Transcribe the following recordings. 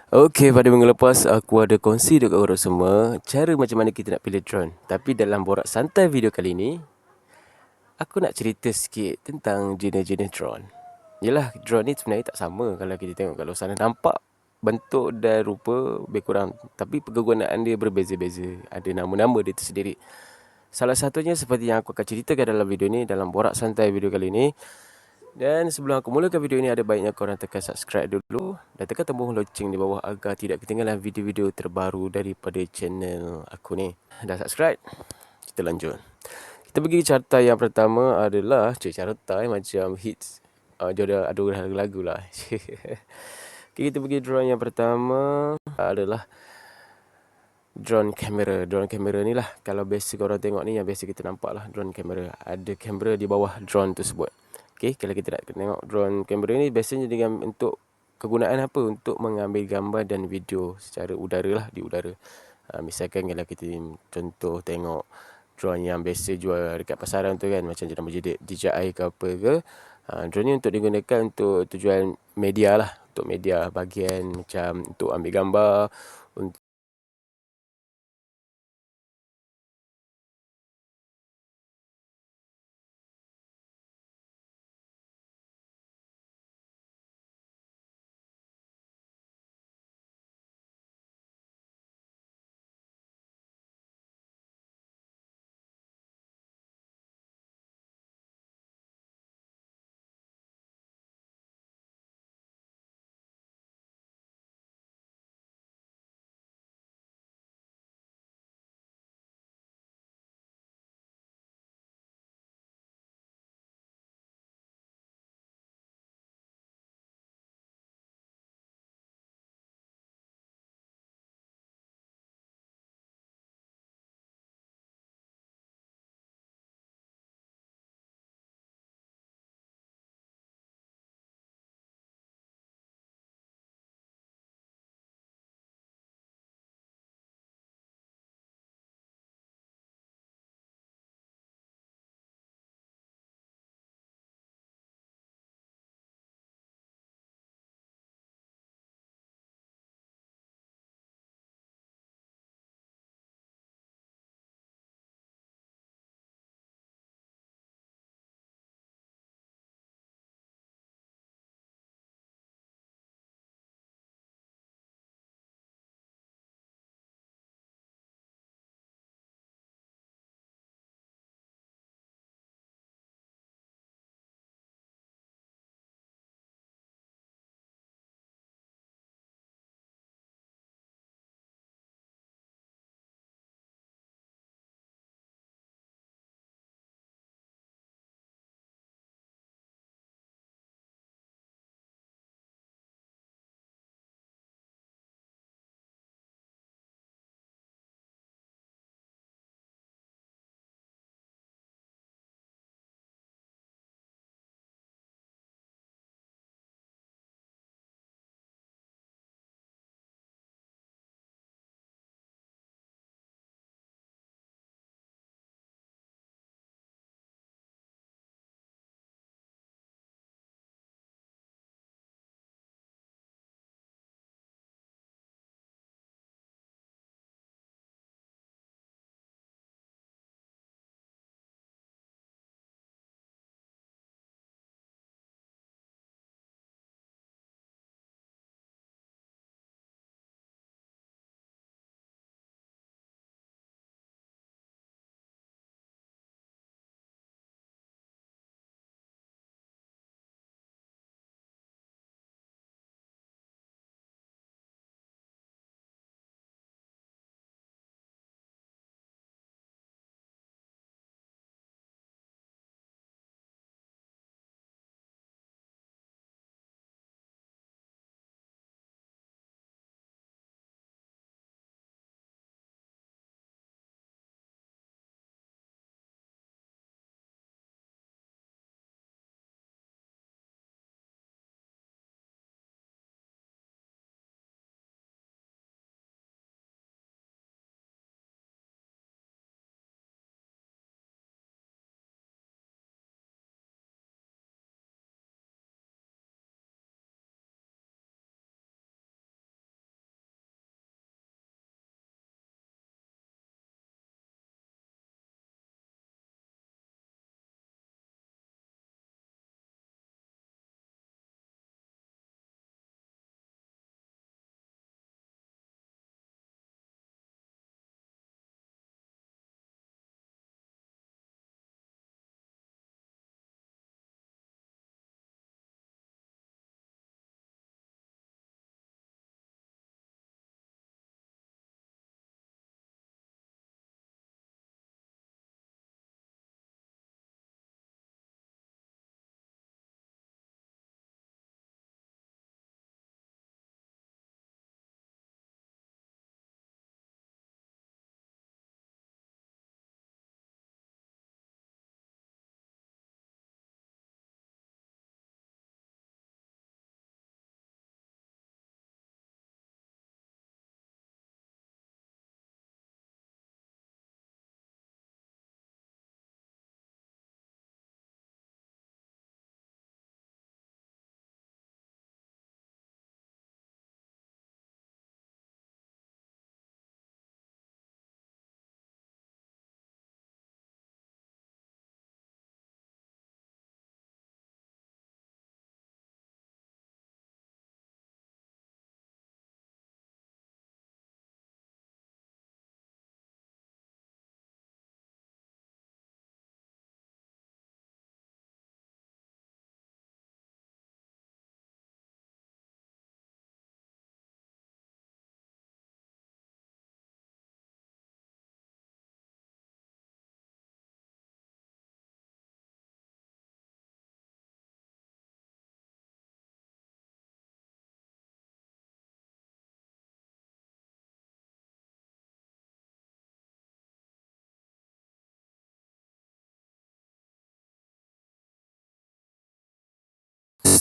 Okey, pada minggu lepas aku ada kongsi dekat korang semua cara macam mana kita nak pilih drone. Tapi dalam borak santai video kali ni, aku nak cerita sikit tentang jenis-jenis drone. Yelah, drone ni sebenarnya tak sama kalau kita tengok kalau sana nampak bentuk dan rupa lebih kurang. Tapi kegunaan dia berbeza-beza. Ada nama-nama dia tersendiri. Salah satunya seperti yang aku akan ceritakan dalam video ni, dalam borak santai video kali ni. Dan sebelum aku mulakan video ini, ada baiknya korang tekan subscribe dulu dan tekan tombol loceng di bawah agar tidak ketinggalan video-video terbaru daripada channel aku ni. Dah subscribe? Kita lanjut. Kita pergi carta yang pertama adalah carta macam hits. Dia ada lagu lah. Okay, kita pergi drone yang pertama adalah drone kamera. Drone kamera ni lah, kalau biasa korang tengok ni, yang biasa kita nampak lah drone kamera. Ada kamera di bawah drone tersebut. Okay, kalau kita nak tengok drone kamera ni biasanya dengan untuk kegunaan apa? Untuk mengambil gambar dan video secara udara lah, di udara. Misalkan kalau kita contoh tengok drone yang biasa jual dekat pasaran tu kan, macam nama DJI ke apa ke. Drone ni untuk digunakan untuk tujuan media lah. Untuk media bahagian macam untuk ambil gambar, untuk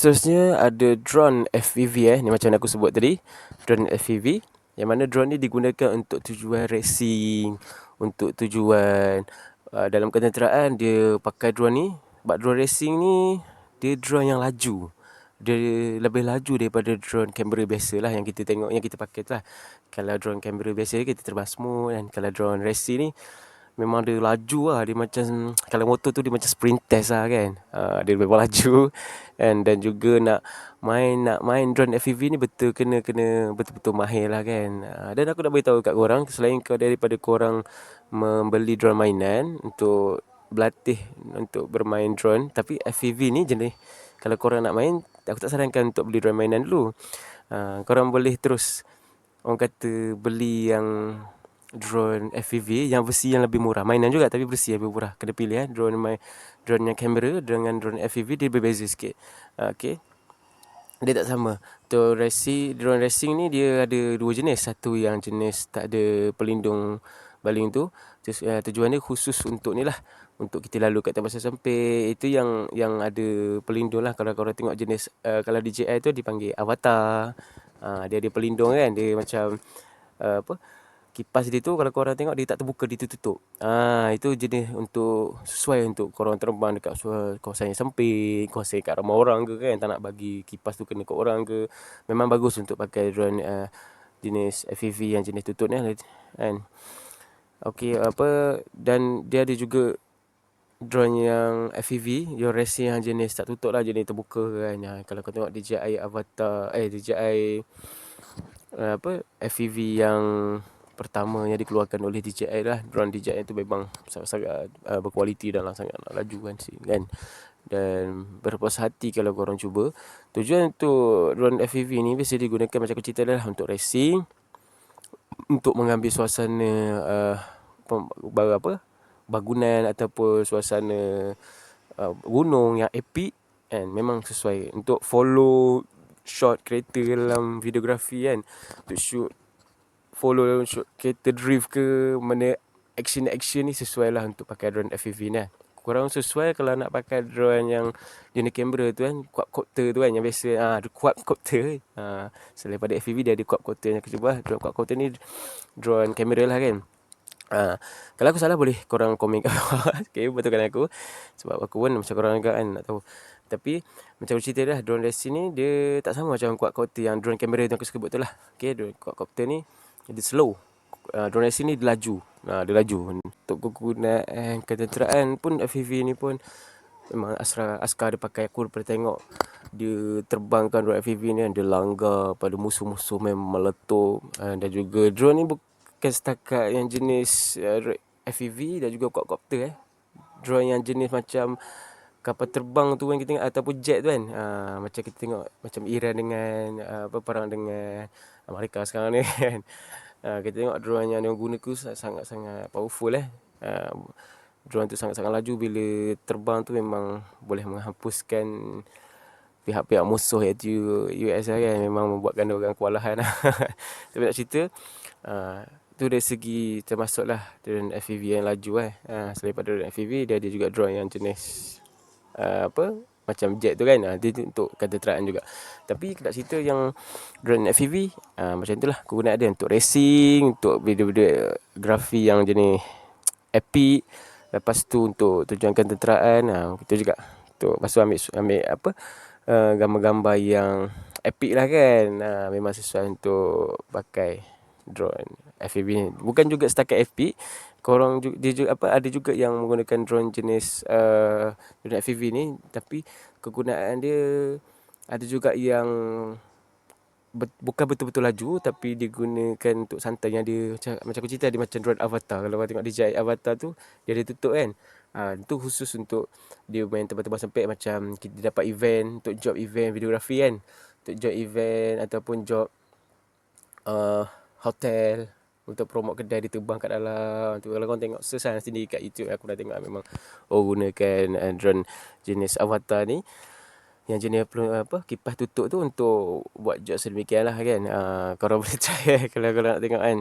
seterusnya ada drone FPV ni macam aku sebut tadi, drone FPV yang mana drone ni digunakan untuk tujuan racing, untuk tujuan dalam ketenteraan dia pakai drone ni. Sebab drone racing ni dia drone yang laju. Dia lebih laju daripada drone kamera biasa lah yang kita tengok, yang kita pakai tu lah. Kalau drone kamera biasa kita terbang smooth kan. Kalau drone racing ni memang dia laju lah. Dia macam, kalau motor tu dia macam sprint test lah kan. Dia memang laju. Dan juga nak main drone FPV ni kena betul-betul mahir lah kan. Dan aku nak beritahu kat korang, selain daripada korang membeli drone mainan untuk berlatih untuk bermain drone, tapi FPV ni jenis, kalau korang nak main, aku tak sarankan untuk beli drone mainan dulu. Korang boleh terus, orang kata, beli yang drone FPV yang versi yang lebih murah. Mainan juga tapi versi yang lebih murah. Kena pilih drone yang kamera dengan drone FPV dia berbeza sikit. Okay. Dia tak sama. Drone racing ni dia ada dua jenis. Satu yang jenis tak ada pelindung baling tu. Tujuan dia khusus untuk ni lah, untuk kita lalu kat tempat sempit. Itu yang ada pelindung lah. Kalau korang tengok jenis kalau DJI tu dipanggil Avatar. Dia ada pelindung kan. Dia macam kipas dia tu kalau korang tengok dia tak terbuka, dia tertutup. Itu jenis untuk sesuai untuk korang terbang dekat kawasan yang sempit, kawasan kat ramai orang ke kan, tak nak bagi kipas tu kena kat orang ke. Memang bagus untuk pakai drone jenis FPV yang jenis tutup ni kan. Okey, dan dia ada juga drone yang FPV, drone racing yang jenis tak tutup lah, jenis terbuka kan. Kalau kau tengok DJI Avatar, DJI FPV yang pertama yang dikeluarkan oleh DJI lah. Drone DJI tu memang sangat-sangat berkualiti dan sangat laju kan. Dan berpuas hati kalau korang cuba. Tujuan untuk drone FPV ni biasa digunakan macam aku cerita dah untuk racing, untuk mengambil suasana bangunan ataupun suasana gunung yang epic kan. Memang sesuai untuk follow shot kereta dalam videografi kan. Untuk follow shot kereta drift ke mana, action ni sesuai lah untuk pakai drone FPV ni lah. Korang sesuai kalau nak pakai drone yang jenis kamera tu kan, quadcopter tu kan, yang biasa quadcopter. Selain daripada FPV dia ada quadcopter yang aku cuba. Drone quadcopter ni drone kamera lah kan. Kalau aku salah boleh korang komen kat bawah. Okay, betulkan aku. Sebab aku pun macam korang juga kan, nak tahu. Tapi macam aku cerita dah, drone racing ni dia tak sama macam quadcopter yang drone kamera yang aku sebut tu lah. Okay, drone quadcopter ni dia slow. Drone racing ni dia laju. Dia laju. Untuk kegunaan ketenteraan pun FPV ni pun memang askar dia pakai. Aku pernah tengok dia terbangkan drone FPV ni, dia langgar pada musuh-musuh memang meletup. Dan juga drone ni bukan setakat yang jenis FPV dan juga quadcopter drone yang jenis macam kapal terbang tu kan kita tengok, ataupun jet tu kan. Macam kita tengok macam Iran dengan perang dengan Amerika sekarang ni kan. Kita tengok drone yang dia guna tu sangat-sangat powerful drone tu sangat-sangat laju. Bila terbang tu memang boleh menghapuskan pihak-pihak musuh iaitu US kan. Memang membuatkan orang kewalahan Tapi nak cerita tu dari segi termasuklah drone FPV yang laju selain daripada drone FPV, dia ada juga drone yang jenis macam jet tu kan. Dia untuk ketenteraan juga. Tapi nak cerita yang drone FPV macam itulah kegunaan dia untuk racing, untuk video-video grafi yang jenis epic. Lepas tu untuk tujuan ketenteraan itu juga. Lepas tu ambil gambar-gambar yang epic lah kan. Memang sesuai untuk pakai drone FPV ni. Bukan juga setakat epic, korang dia juga ada juga yang menggunakan drone jenis drone FPV ni, tapi kegunaan dia ada juga yang bukan betul-betul laju, tapi digunakan untuk santai. Yang dia macam aku cerita, dia macam drone Avatar. Kalau korang tengok DJI Avatar tu, dia ada tutup kan. Itu khusus untuk dia main tempat-tempat sempit. Macam kita dapat event, untuk job event videografi kan, untuk job event ataupun job hotel, untuk promote kedai dia terbang kat dalam tu. Kalau korang tengok search sendiri kat YouTube, aku dah tengok memang gunakan drone jenis Avatar ni, yang jenis kipas tutup tu, untuk buat job sedemikian lah kan. Korang boleh try kalau korang nak tengok kan.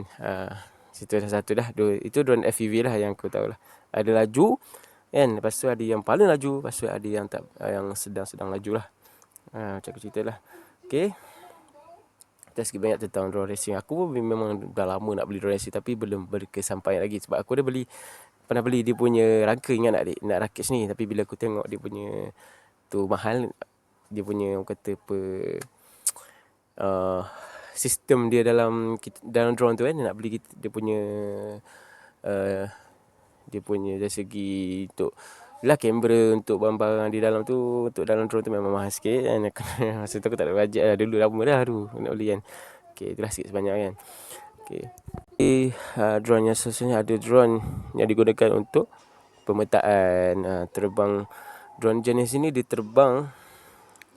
Situ satu dah. Itu drone FPV lah yang aku tahu lah. Ada laju kan, lepas tu ada yang paling laju, lepas tu ada yang tak, yang sedang-sedang laju lah. Macam aku cerita lah. Okay, kita sikit banyak tentang drone racing. Aku pun memang dah lama nak beli drone racing, tapi belum berkesampaian lagi. Sebab aku pernah beli dia punya rangka, ingat nak rakit sini. Tapi bila aku tengok dia punya tu mahal, dia punya orang kata apa, sistem dia dalam drone tu kan, nak beli dia punya dari segi untuk lah kamera, untuk barang-barang di dalam tu, untuk dalam drone tu memang mahal sikit kan. Masa tu aku tak ada bajet lah, dulu lama dah tu nak beli kan. Okay, itulah sikit sebanyak kan. Okay, drone yang seterusnya, ada drone yang digunakan untuk pemetaan terbang. Drone jenis ini diterbang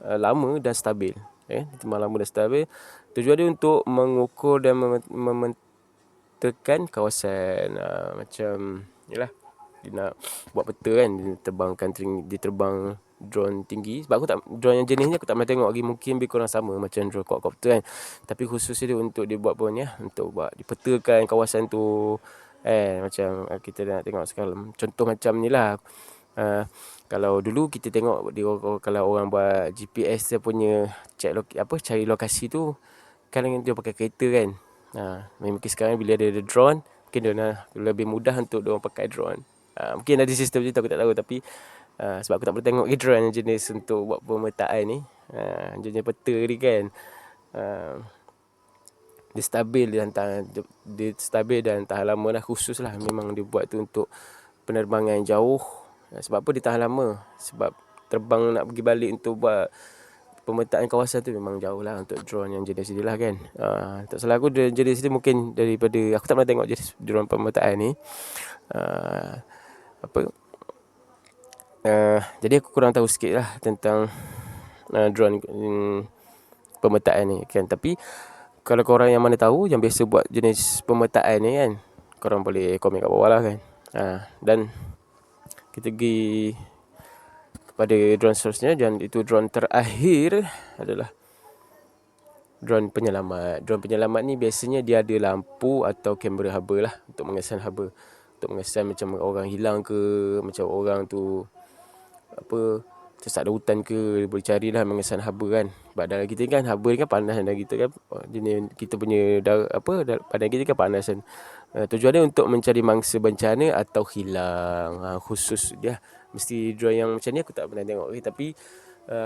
lama dan stabil. Diterbang lama dan stabil. Tujuan dia untuk mengukur dan memetakan kawasan, macam yalah, dia nak buat peta kan, dia terbang drone tinggi. Sebab aku tak, drone yang jenis ni aku tak pernah tengok lagi. Mungkin lebih kurang sama macam drone quadcopter kan, tapi khususnya dia untuk dia buat pun ya, untuk buat dipetakan kawasan tu. Macam kita nak tengok sekarang, contoh macam ni lah. Kalau dulu kita tengok kalau orang buat GPS, dia punya cari lokasi tu kan dia pakai kereta kan. Mungkin sekarang bila ada drone, mungkin dia lebih mudah untuk dia orang pakai drone. Mungkin ada sistem tu, aku tak tahu. Tapi sebab aku tak pernah tengok drone yang jenis untuk buat pemetaan ni, jenis peta ni kan. Dia stabil dan tahan lama lah. Khusus lah memang dia buat tu untuk penerbangan jauh. Sebab apa dia tahan lama? Sebab terbang nak pergi balik untuk buat pemetaan kawasan tu memang jauh lah untuk drone yang jenis ni lah kan. Tak salah aku, jenis ni mungkin daripada, aku tak pernah tengok jenis drone pemetaan ni. Jadi aku kurang tahu sikit lah tentang drone pemetaan ni kan. Tapi kalau korang yang mana tahu, yang biasa buat jenis pemetaan ni kan, korang boleh komen kat bawah lah kan. Dan kita pergi kepada drone seterusnya, dan itu drone terakhir adalah drone penyelamat. Drone penyelamat ni biasanya dia ada lampu atau kamera haba lah, untuk mengesan haba. Untuk mengesan macam orang hilang ke, macam orang tu tersesat ada hutan ke, boleh carilah mengesan haba kan. Sebab dalam kita kan, haba ni kan panas dalam kita kan. Kita punya badan kita kan panas kan. Tujuan dia untuk mencari mangsa bencana atau hilang. Khusus dia mesti drone yang macam ni aku tak pernah tengok. Tapi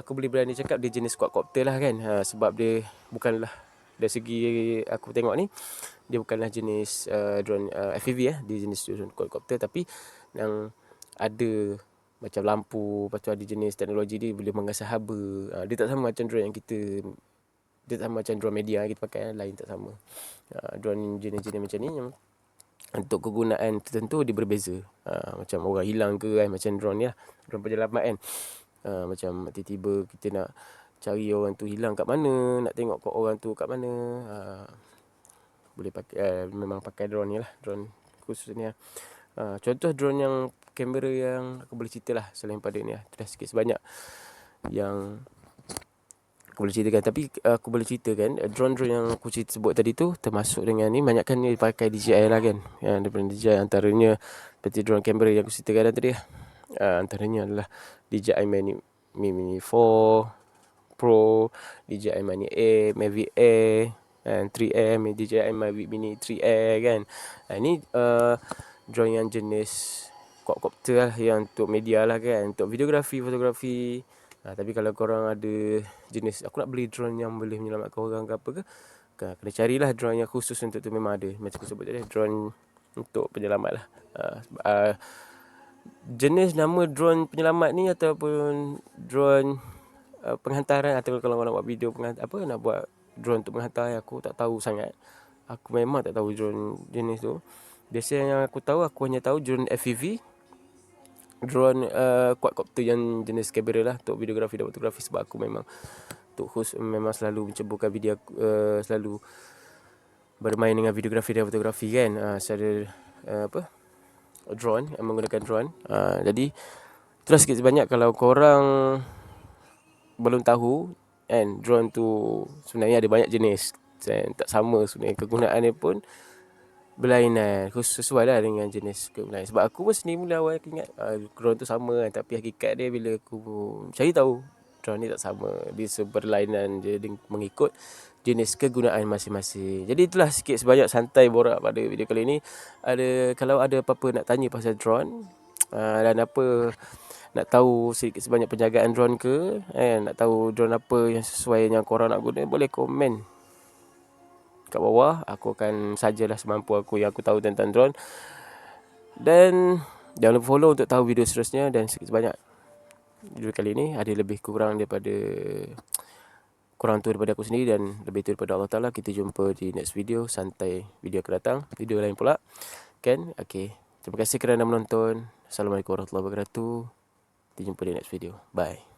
aku boleh berani cakap dia jenis quadcopter lah kan. Sebab dia bukanlah, dari segi aku tengok ni, dia bukanlah jenis drone FPV dia jenis drone quadcopter. Tapi yang ada macam lampu, lepas tu ada jenis teknologi dia boleh mengasah haba. Dia tak sama macam drone yang kita, dia tak sama macam drone media yang kita pakai, lain tak sama. Drone jenis-jenis macam ni yang untuk kegunaan tertentu dia berbeza. Macam orang hilang ke kan, macam drone ni lah, drone penyelamat kan. Macam tiba-tiba kita nak cari orang tu hilang kat mana, nak tengok orang tu kat mana, boleh pakai, memang pakai drone ni lah, drone khusus ni lah. Contoh drone yang kamera yang aku boleh cerita lah, selain pada ni lah, dah sikit sebanyak yang aku boleh ceritakan. Tapi aku boleh ceritakan drone-drone yang aku sebut tadi tu, termasuk dengan ni, banyakkan ni pakai DJI lah kan. Daripada DJI antaranya seperti drone kamera yang aku ceritakan tadi lah. Antaranya adalah DJI Mini 4 Pro, DJI Mini Air, Mavic Air, 3M, DJI Mavic Mini 3 kan. Ini drone yang jenis quadcopter lah, yang untuk media lah kan, untuk videografi, fotografi. Tapi kalau korang ada jenis, aku nak beli drone yang boleh menyelamatkan orang ke apa ke, kena carilah drone yang khusus untuk tu. Memang ada, macam aku sebut tadi, drone untuk penyelamat lah. Jenis nama drone penyelamat ni ataupun drone penghantaran, atau kalau nak buat video nak buat drone untuk menghantar, aku tak tahu sangat. Aku memang tak tahu drone jenis tu. Biasa yang aku tahu, aku hanya tahu drone FPV, drone quadcopter yang jenis kamera lah, untuk videografi dan fotografi. Sebab aku memang memang selalu menceburkan video, selalu bermain dengan videografi dan fotografi kan. Secara drone, menggunakan drone. Jadi itulah sikit sebanyak. Kalau korang belum tahu kan, drone tu sebenarnya ada banyak jenis, tak sama sebenarnya, kegunaannya pun berlainan, sesuai lah dengan jenis kegunaan. Sebab aku pun sendiri mula awal aku ingat drone tu sama kan, tapi hakikat dia bila aku cari tahu drone ni tak sama. Dia seberlainan je, dia mengikut jenis kegunaan masing-masing. Jadi itulah sikit sebanyak santai borak pada video kali ni. Kalau ada apa-apa nak tanya pasal drone, dan apa nak tahu sedikit sebanyak penjagaan drone ke, nak tahu drone apa yang sesuai yang korang nak guna, boleh komen kat bawah. Aku akan sajalah semampu aku yang aku tahu tentang drone. Dan jangan lupa follow untuk tahu video seterusnya. Dan sikit sebanyak video kali ni ada lebih kurang tu daripada aku sendiri dan lebih tu daripada Allah Ta'ala. Kita jumpa di next video, santai video akan datang, video lain pula kan. Okay, terima kasih kerana menonton. Assalamualaikum warahmatullahi wabarakatuh. Kita jumpa di next video. Bye.